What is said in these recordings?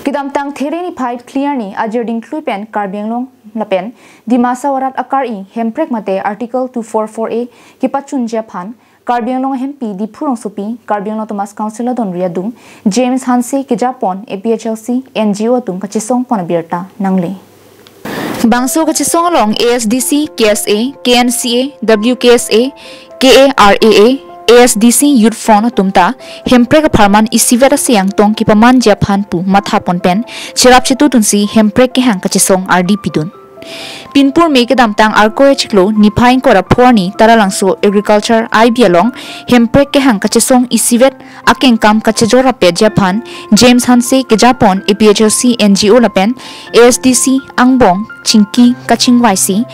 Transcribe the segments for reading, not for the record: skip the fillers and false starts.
Kidam tang thereni pipe clear ni ajerding kluipen Karbianglong lapen dimasa warat akari hemprek mate article 244A kipachun Japan Karbianglong hempi di purong supi Karbianglong Thomas Council don riadung James Hansi ke Japon APHLC NGO tung kachisong ponabirta nangle Bangso kachisong long ASDC KSA KNCA WKSA KARAA ASDC Youth Front tumta hemprek farman isivera siang tong kipaman Japan pu matha ponpen chirap chitu tunsi hemprek ke hang kachisong RDP dun Pinpur me ke damtang arkoe chiklo nipain kora phorni taralangso agriculture IB along hemprek ke hang kachisong isivet akeng kam kachajora pe Japan James Hanse ke Japon APHLC NGO lapen ASDC angbong chingki kaching YC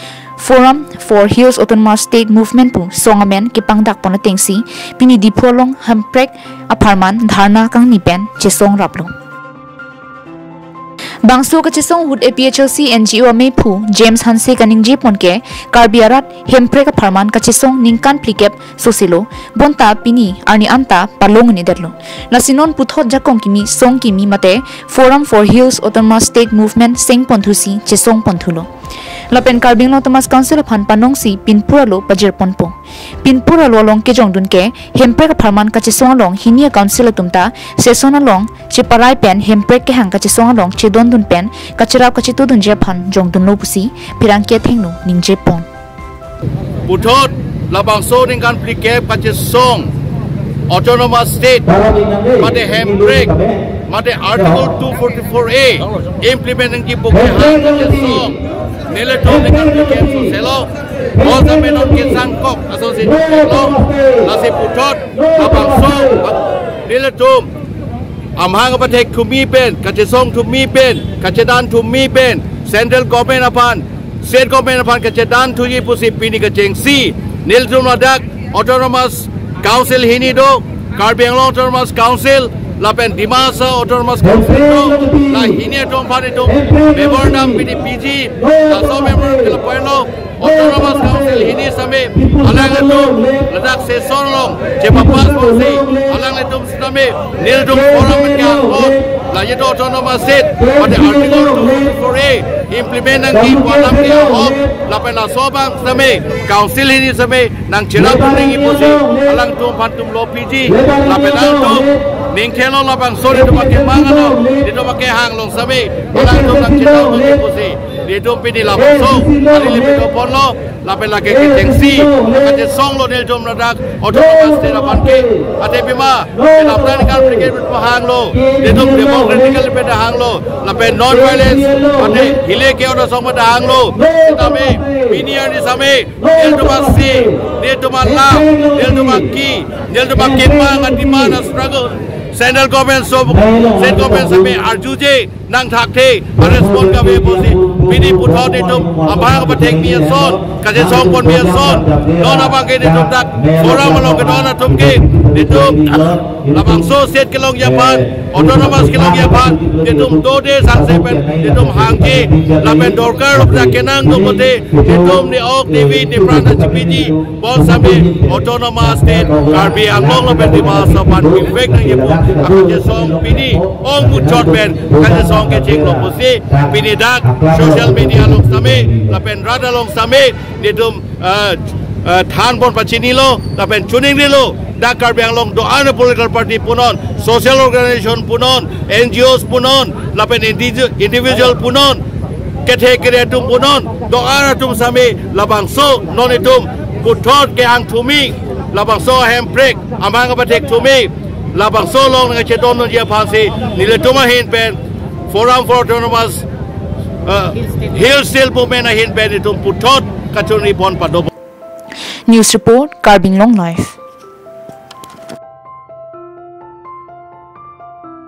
Forum for Hills Autonomous State Movement pu songamen ke pangdak pon tengsi pini dipolong hemprek aparman dharna kang nipen chesong raplo Bangso kachisong hud APHLC NGO me pu James Hanse kaning jepon ke karbiarat hemprek aparman kachisong ningkan plikep sosilo bonta pini arni anta palong ni derlo lasinon puthot jakong kimi song kimi mate Forum for Hills Autonomous State Movement seng ponthusi chesong ponthulo Lapen Karbianglong Thomas Council phan panongsi pinpura lo pajir ponpo pinpura lo long ke jongdun ke hemprek farman kachisong long hinia council tumta sesona long chiparai pen hemprek ke hang kachisong long chedon dun pen kachira kachitu dun Japan jongdun lo pusi pirang ke thengno ning Japan puthot labang so dengan plike kachisong autonomous state mate hemprek mate article 244A implementing ki boke hang kachisong Neletom dengan kian soselo, osa menon kian sangkok asosiasi soselo, nasi putot, abang song, neletom, amhang apa tek tumi pen, kacesong tumi pen, kacedan tumi pen, central government apan, state government apan kacedan tuji pusi pini kacengsi, neletom ladak autonomous council hini do, Karbianglong autonomous council. Lapen dimasa autonomous council la hini tom phani tom memorandum PDPG la so member kelapano autonomous council hini same alang etum ladak sesor long cepapas polisi alang etum same nildum forum kya hot la yeto autonomous state pada article 244A implement ki palam kya hot lapen la sobang same council hini same nang chira puningi posi alang tom phantum lo PG lapen altum Ningkelo labang sore tu pakai mangano, dia tu pakai hang long sabi, orang tu nak cerita untuk pusi, dia tu pilih labang so, hari lebih tu pon lo, lapen lagi kecengsi, kacang song lo dia tu meradak, autonomous state apan ke, ada bima, dia lapan kan pergi berpahang lo, dia tu demokratikal lebih dah hang lo, lapen non violence, ada hilang ke orang song dah hang lo, tapi bini yang di same, dia tu masih, dia tu malam, dia tu maki, dia tu makin mana di mana struggle. Central government state government sampai arjuje nang thakte respond ka be posi pini puthot itum abang pathek mi son kaje song pon mi son don abang ke itum tak forum long ke don atum ke itum labang so state ke long Japan autonomous ke long Japan itum do de sang sepen itum hangke lapen dorkar opda kenang do pote itum ni ok tv ni prana cpg bon sampai autonomous state Karbianglong lapen di masa pan pivek nang Japan kaje song pini ong puthot ben kaje song ke cing lo pusi pini dak social media long same lapen rada long same ditum than bon pachini lo lapen chuning lo dak Karbianglong do ana political party punon social organization punon NGOs punon lapen individual punon category tum punon do ana tum same labang so non itum puthot ke ang thumi labang so hemprek amang apatek thumi labang so long nga chedon no dia phasi niletuma hin pen Forum for Autonomous Hill Still Movement ahin pen itum puthot kachuni pon padobo News report Karbianglong Live